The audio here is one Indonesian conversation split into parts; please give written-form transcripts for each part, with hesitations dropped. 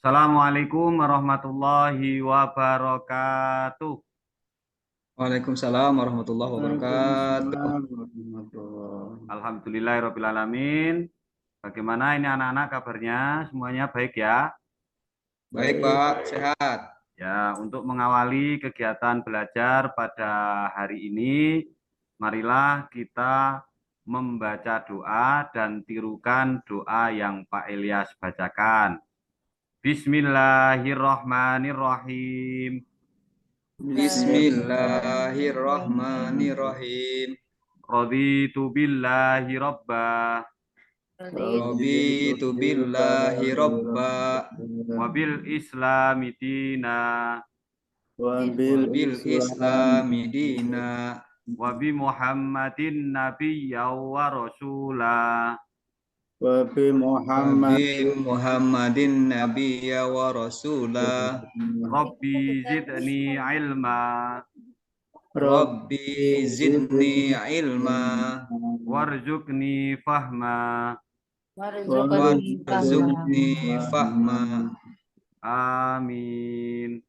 Assalamualaikum warahmatullahi wabarakatuh. Waalaikumsalam warahmatullahi wabarakatuh. Waalaikumsalam warahmatullahi. Alhamdulillahirrabbilalamin. Bagaimana ini anak-anak kabarnya? Semuanya baik ya? Baik, Baik, Pak. Sehat. Ya, untuk mengawali kegiatan belajar pada hari ini, marilah kita membaca doa dan tirukan doa yang Pak Ilyas bacakan. Bismillahirrahmanirrahim. Bismillahirrahmanirrahim. Raditu billahi rabbah. Raditu billahi robba Wabil islami dina. wabil bil Islam islami dina Wabi Muhammadin nabiyya wa rasulah. wabi wa Muhammad bi Muhammadin nabiyya wa rasulah. Rabbi zidni ilma. Rabbi zidni ilma Warzuqni fahma. warzuqni fahma. Amin.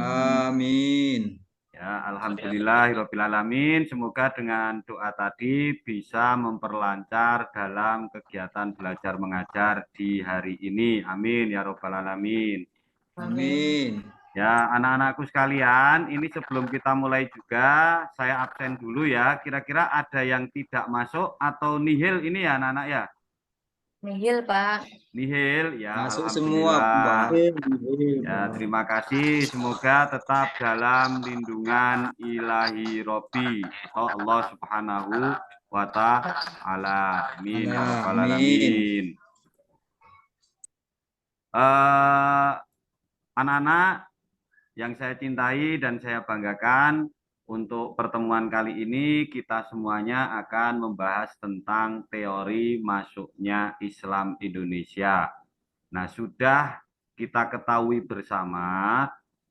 Amin. Ya, alhamdulillahirrabbilalamin. Semoga dengan doa tadi bisa memperlancar dalam kegiatan belajar mengajar di hari ini. Amin ya robbal alamin. Amin. Ya, anak-anakku sekalian, ini sebelum kita mulai juga, saya absen dulu ya. Kira-kira ada yang tidak masuk atau nihil ini ya anak-anak ya? Nihil, Pak. Nihil, ya Masuk semua, alhamdulillah. Pak. Ya, terima kasih. Semoga tetap dalam lindungan ilahi Robbi atau Allah Subhanahu wa ta'ala. Amin ya rabbal alamin. Anak-anak yang saya cintai dan saya banggakan, untuk pertemuan kali ini kita semuanya akan membahas tentang teori masuknya Islam Indonesia. Nah, sudah kita ketahui bersama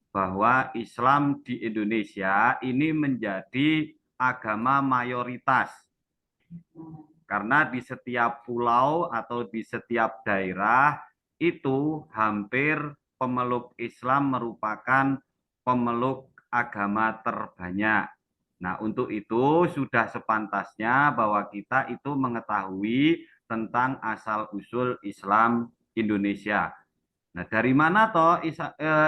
bahwa Islam di Indonesia ini menjadi agama mayoritas. Karena di setiap pulau atau di setiap daerah itu hampir pemeluk Islam merupakan pemeluk agama terbanyak. Nah, untuk itu sudah sepantasnya bahwa kita itu mengetahui tentang asal-usul Islam Indonesia. Nah, dari mana toh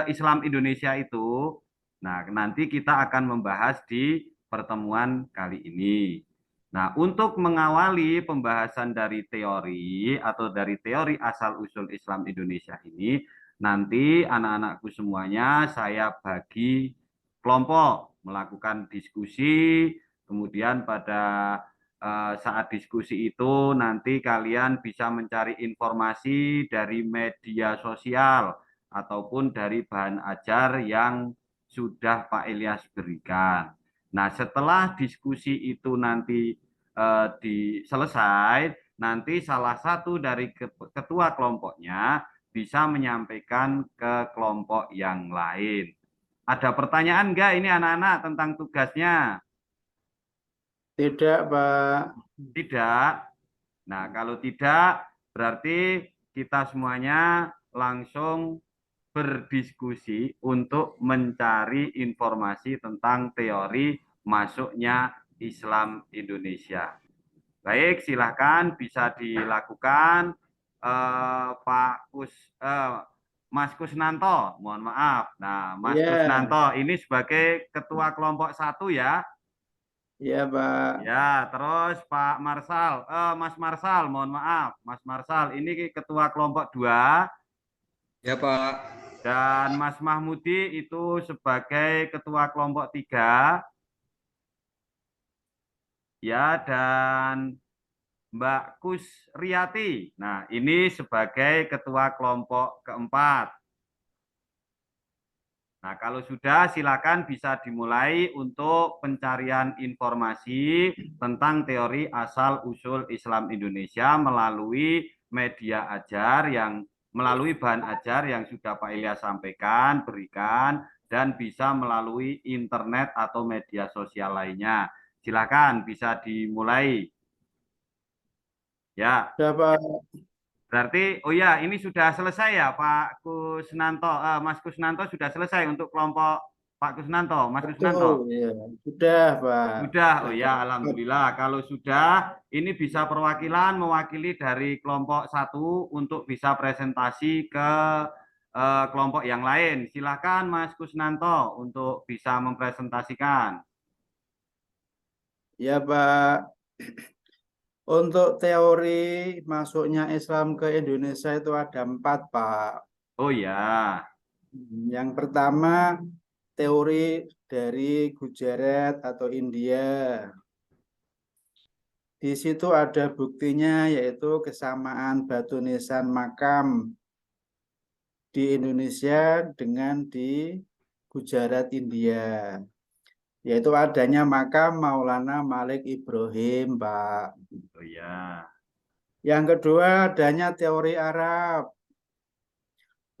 Islam Indonesia itu? Nah, nanti kita akan membahas di pertemuan kali ini. Nah, untuk mengawali pembahasan dari teori atau dari teori asal-usul Islam Indonesia ini, nanti anak-anakku semuanya saya bagi kelompok melakukan diskusi, kemudian pada saat diskusi itu nanti kalian bisa mencari informasi dari media sosial ataupun dari bahan ajar yang sudah Pak Ilyas berikan. Nah, setelah diskusi itu nanti selesai, nanti salah satu dari ketua kelompoknya bisa menyampaikan ke kelompok yang lain. Ada pertanyaan enggak ini anak-anak tentang tugasnya? tidak, Pak. Tidak. Nah, kalau tidak, berarti kita semuanya langsung berdiskusi untuk mencari informasi tentang teori masuknya Islam Indonesia. Baik, silakan bisa dilakukan Pak Mas Kusnanto, mohon maaf. Nah, Mas Ya, Kusnanto ini sebagai ketua kelompok 1 ya. ya, Pak. Ya, terus Pak Marsal, Mas Marsal, mohon maaf, Mas Marsal ini ketua kelompok 2 Ya, Pak. dan Mas Mahmudi itu sebagai ketua kelompok 3 ya, dan Mbak Kusriati. Nah, ini sebagai ketua kelompok keempat. Nah, kalau sudah silakan bisa dimulai untuk pencarian informasi tentang teori asal-usul Islam Indonesia melalui media ajar melalui bahan ajar yang sudah Pak Ilyas sampaikan, berikan, dan bisa melalui internet atau media sosial lainnya. Silakan bisa dimulai. Ya. Ya, Pak. Berarti, oh ya, ini sudah selesai ya Pak Kusnanto, Mas Kusnanto sudah selesai untuk kelompok Pak Kusnanto, Mas Kusnanto. Betul, ya. Sudah, Pak. Sudah, oh Sudah ya, dapat. alhamdulillah. Kalau sudah, ini bisa perwakilan mewakili dari kelompok satu untuk bisa presentasi ke kelompok yang lain. Silakan Mas Kusnanto untuk bisa mempresentasikan. Ya, Pak. Untuk teori masuknya Islam ke Indonesia itu ada 4, Pak. Oh ya, Yang pertama, teori dari Gujarat atau India. Di situ ada buktinya, yaitu kesamaan batu nisan makam di Indonesia dengan di Gujarat, India. Yaitu adanya makam Maulana Malik Ibrahim, Pak. oh ya, Yang kedua, adanya teori Arab.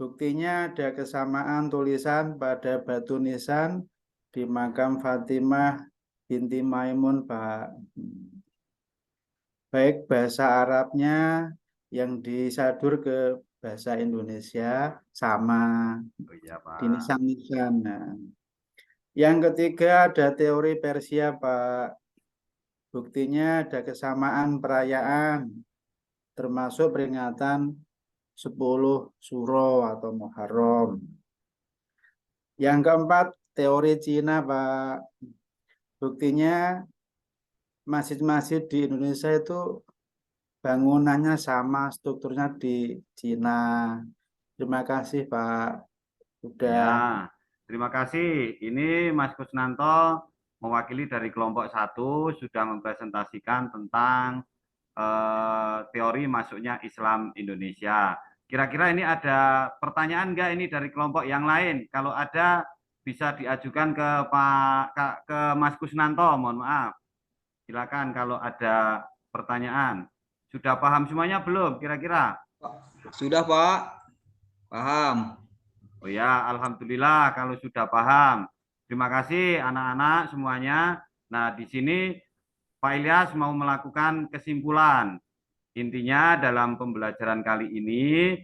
Buktinya ada kesamaan tulisan pada batu nisan di makam Fatimah binti Maimun, Pak. Baik bahasa Arabnya yang disadur ke bahasa Indonesia sama oh ya di Pak. nisan-nisan. Nah, yang ketiga ada teori Persia, Pak. Buktinya ada kesamaan perayaan, termasuk peringatan 10 Suro atau Muharram. Yang keempat, teori Cina, Pak. Buktinya masjid-masjid di Indonesia itu bangunannya sama, strukturnya di Cina. Terima kasih, Pak. Ya, Sudah. terima kasih. Ini Mas Kusnanto mewakili dari kelompok satu sudah mempresentasikan tentang teori masuknya Islam Indonesia. Kira-kira ini ada pertanyaan nggak ini dari kelompok yang lain? Kalau ada bisa diajukan ke ke Mas Kusnanto. Mohon maaf. Silakan kalau ada pertanyaan. Sudah paham semuanya belum? Kira-kira? Sudah, Pak. Paham. Oh ya, alhamdulillah kalau sudah paham. Terima kasih anak-anak semuanya. Nah, di sini Pak Ilyas mau melakukan kesimpulan. Intinya dalam pembelajaran kali ini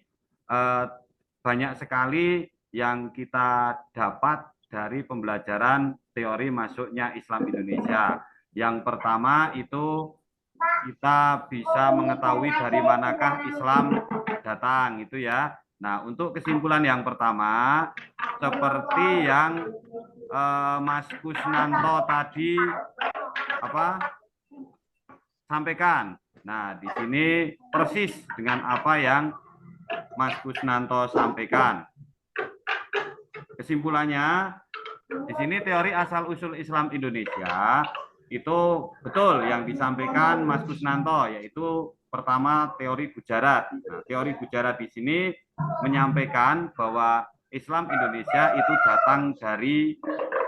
banyak sekali yang kita dapat dari pembelajaran teori masuknya Islam Indonesia. Yang pertama itu kita bisa mengetahui dari manakah Islam datang, itu ya. Nah, untuk kesimpulan yang pertama, seperti yang Mas Kusnanto tadi sampaikan. Nah, di sini persis dengan apa yang Mas Kusnanto sampaikan. Kesimpulannya, di sini teori asal-usul Islam Indonesia itu betul yang disampaikan Mas Kusnanto, yaitu pertama teori Gujarat. Nah, teori Gujarat di sini menyampaikan bahwa Islam Indonesia itu datang dari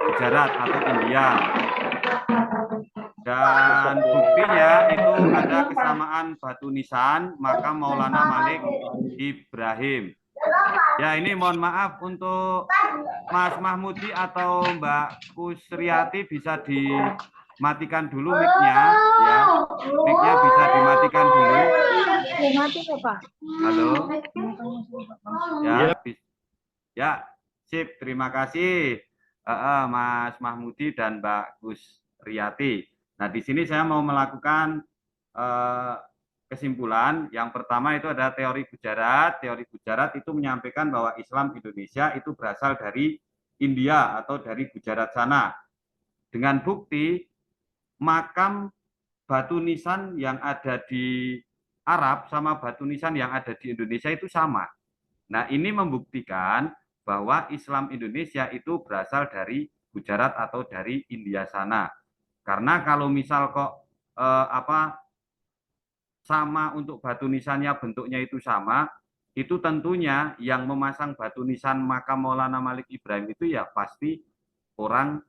Gujarat atau India. Dan buktinya itu ada kesamaan batu nisan makam Maulana Malik Ibrahim. Ya, ini mohon maaf untuk Mas Mahmudi atau Mbak Kusriati bisa dimatikan dulu mic-nya ya. Mic-nya bisa dimatikan dulu. Mati ya, Pak. Halo. Ya, Ya. ya, sip. Terima kasih Mas Mahmudi dan Mbak Kusriati. Nah, di sini saya mau melakukan kesimpulan. Yang pertama itu ada teori Gujarat. Teori Gujarat itu menyampaikan bahwa Islam Indonesia itu berasal dari India atau dari Gujarat sana. Dengan bukti makam batu nisan yang ada di Arab sama batu nisan yang ada di Indonesia itu sama. Nah, ini membuktikan bahwa Islam Indonesia itu berasal dari Gujarat atau dari India sana. Karena kalau misal kok sama untuk batu nisannya bentuknya itu sama, itu tentunya yang memasang batu nisan makam Maulana Malik Ibrahim itu ya pasti orang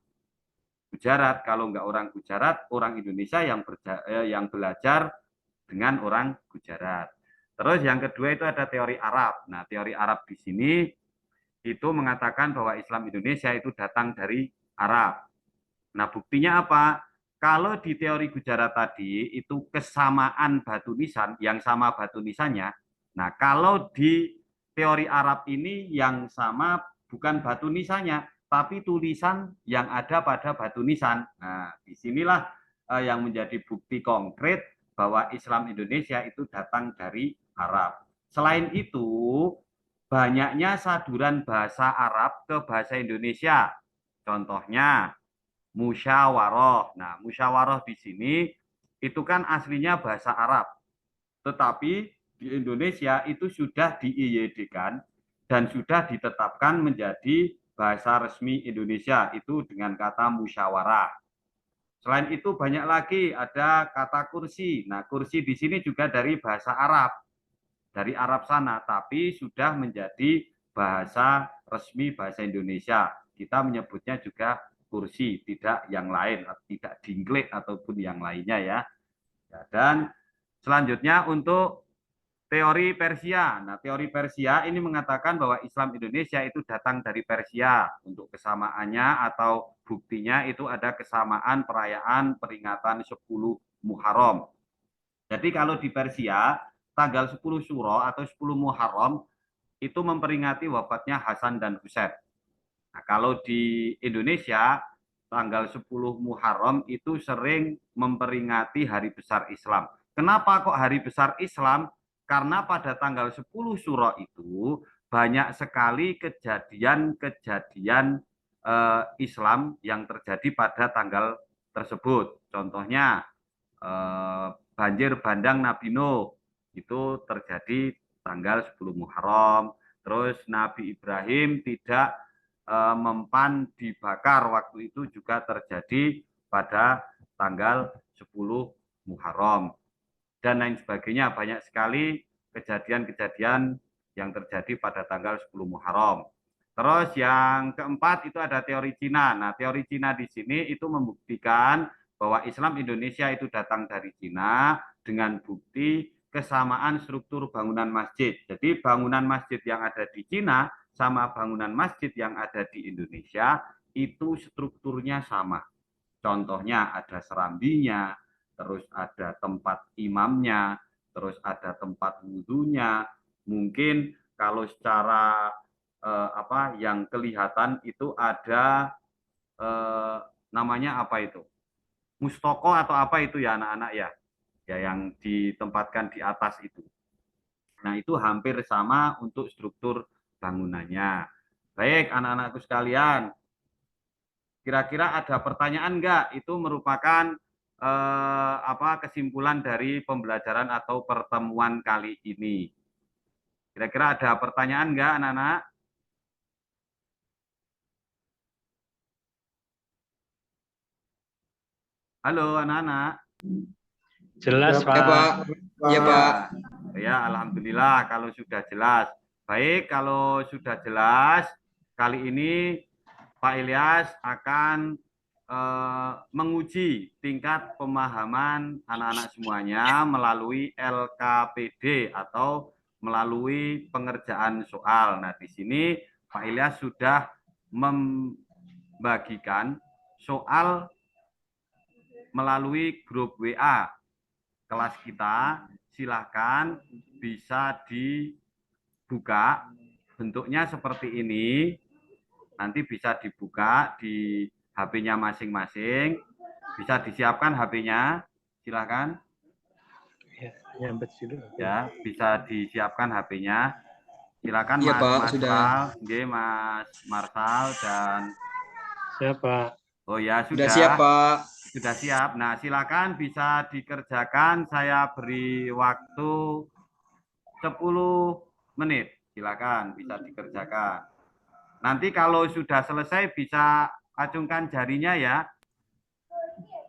Gujarat. Kalau enggak orang Gujarat, orang Indonesia yang belajar dengan orang Gujarat. Terus yang kedua itu ada teori Arab. Nah, teori Arab di sini itu mengatakan bahwa Islam Indonesia itu datang dari Arab. Nah, buktinya apa? Kalau di teori Gujarat tadi itu kesamaan batu nisan, yang sama batu nisannya, Nah, kalau di teori Arab ini yang sama bukan batu nisannya, tapi tulisan yang ada pada batu nisan. Nah, disinilah yang menjadi bukti konkret bahwa Islam Indonesia itu datang dari Arab. Selain itu, banyaknya saduran bahasa Arab ke bahasa Indonesia. Contohnya, musyawarah. Nah, musyawarah di sini itu kan aslinya bahasa Arab. Tetapi di Indonesia itu sudah diIYD-kan dan sudah ditetapkan menjadi bahasa resmi Indonesia itu dengan kata musyawarah. Selain itu banyak lagi ada kata kursi. Nah, kursi di sini juga dari bahasa Arab, dari Arab sana, tapi sudah menjadi bahasa resmi bahasa Indonesia. Kita menyebutnya juga kursi, tidak yang lain, tidak dingklik ataupun yang lainnya ya. Dan selanjutnya untuk teori Persia. Nah, teori Persia ini mengatakan bahwa Islam Indonesia itu datang dari Persia. Untuk kesamaannya atau buktinya itu ada kesamaan perayaan peringatan 10 Muharram. Jadi kalau di Persia, tanggal 10 Syuro atau 10 Muharram itu memperingati wafatnya Hasan dan Husain. Nah, kalau di Indonesia, tanggal 10 Muharram itu sering memperingati Hari Besar Islam. Kenapa kok Hari Besar Islam? Karena pada tanggal 10 Syuro itu banyak sekali kejadian-kejadian Islam yang terjadi pada tanggal tersebut. Contohnya banjir bandang Nabi Nuh itu terjadi tanggal 10 Muharram. Terus Nabi Ibrahim tidak mempan dibakar waktu itu juga terjadi pada tanggal 10 Muharram dan lain sebagainya. Banyak sekali kejadian-kejadian yang terjadi pada tanggal 10 Muharram. Terus yang keempat itu ada teori Cina. Nah, teori Cina di sini itu membuktikan bahwa Islam Indonesia itu datang dari Cina dengan bukti kesamaan struktur bangunan masjid. Jadi bangunan masjid yang ada di Cina sama bangunan masjid yang ada di Indonesia itu strukturnya sama. Contohnya ada serambinya, terus ada tempat imamnya, terus ada tempat wudhunya. Mungkin kalau secara yang kelihatan itu ada namanya apa itu? Mustoko atau apa itu ya anak-anak ya? Ya yang ditempatkan di atas itu. Nah, itu hampir sama untuk struktur bangunannya. Baik, anak-anakku sekalian, kira-kira ada pertanyaan enggak? Itu merupakan kesimpulan dari pembelajaran atau pertemuan kali ini. Kira-kira ada pertanyaan enggak, anak-anak? Halo, anak-anak. Jelas, Ya, Ya, Pak. Pak. Ya, Pak. Ya, alhamdulillah kalau sudah jelas. Baik, kalau sudah jelas, kali ini Pak Ilyas akan menguji tingkat pemahaman anak-anak semuanya melalui LKPD atau melalui pengerjaan soal. Nah, di sini Pak Ilyas sudah membagikan soal melalui grup WA kelas kita. Silahkan bisa dibuka. Bentuknya seperti ini. Nanti bisa dibuka di HP-nya masing-masing. Bisa disiapkan HP-nya. Silahkan. Ya, bisa disiapkan HP-nya. Silakan Iya, Mas Pak, sudah. Marsal, Mas Marsal dan Siapa? oh ya Sudah siap, Pak. sudah siap. Nah, silakan bisa dikerjakan. Saya beri waktu 10 menit. Silakan bisa dikerjakan. Nanti kalau sudah selesai bisa acungkan jarinya ya.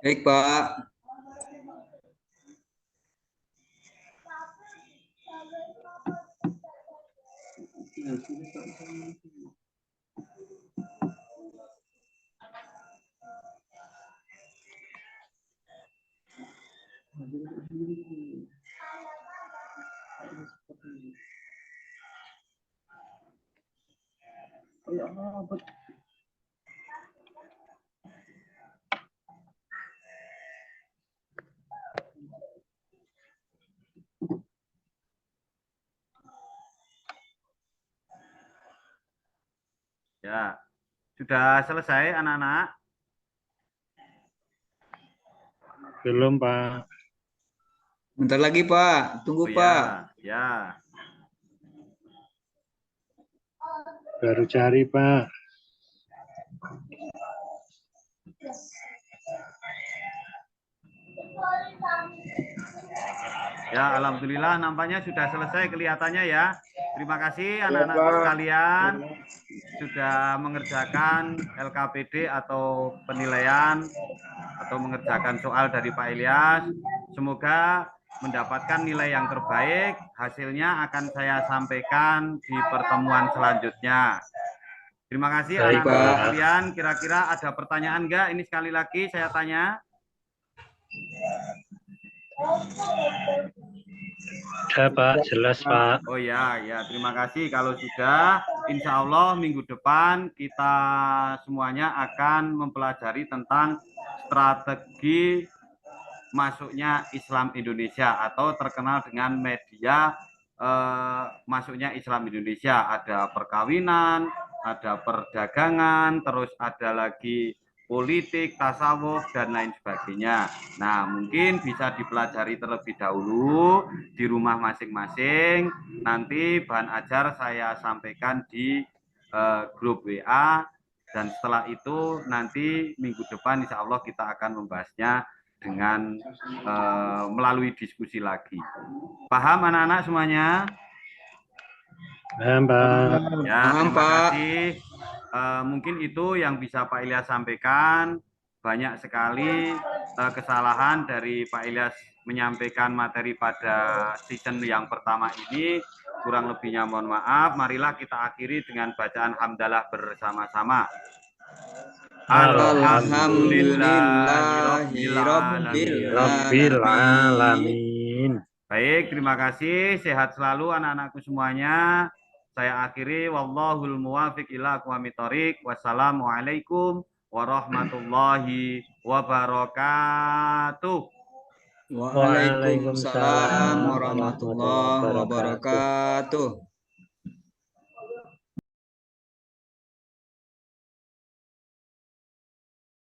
Baik, Pak. Ya. Sudah selesai anak-anak? Belum, Pak. Bentar lagi, Pak. Tunggu, Oh Pak. ya. Baru cari, Pak. Ya, alhamdulillah nampaknya sudah selesai kelihatannya ya. Terima kasih Ya, anak-anakku Pak. sekalian sudah mengerjakan LKPD atau penilaian atau mengerjakan soal dari Pak Ilyas. Semoga mendapatkan nilai yang terbaik. Hasilnya akan saya sampaikan di pertemuan selanjutnya. Terima kasih Baik, anak-anak Pak. sekalian. Kira-kira ada pertanyaan enggak? Ini sekali lagi saya tanya. Sudah, Pak. Jelas, Pak. Oh ya, terima kasih. Kalau sudah, insya Allah minggu depan kita semuanya akan mempelajari tentang strategi masuknya Islam Indonesia atau terkenal dengan media masuknya Islam Indonesia. Ada perkawinan, ada perdagangan, terus ada lagi politik, tasawuf, dan lain sebagainya. Nah, mungkin bisa dipelajari terlebih dahulu di rumah masing-masing. Nanti bahan ajar saya sampaikan di grup WA. Dan setelah itu nanti minggu depan insya Allah kita akan membahasnya dengan melalui diskusi lagi. Paham anak-anak semuanya? Paham, Pak. Ya, Paham, terima Pak. kasih. Mungkin itu yang bisa Pak Ilyas sampaikan. Banyak sekali kesalahan dari Pak Ilyas menyampaikan materi pada season yang pertama ini. Kurang lebihnya mohon maaf. Marilah kita akhiri dengan bacaan hamdalah bersama-sama. Rabbil alamin. Baik, terima kasih. Sehat selalu anak-anakku semuanya. Saya akhiri wallahul muwafiq ila aqwamit thoriq. Wassalamualaikum warahmatullahi wabarakatuh. Waalaikumsalam warahmatullahi wabarakatuh.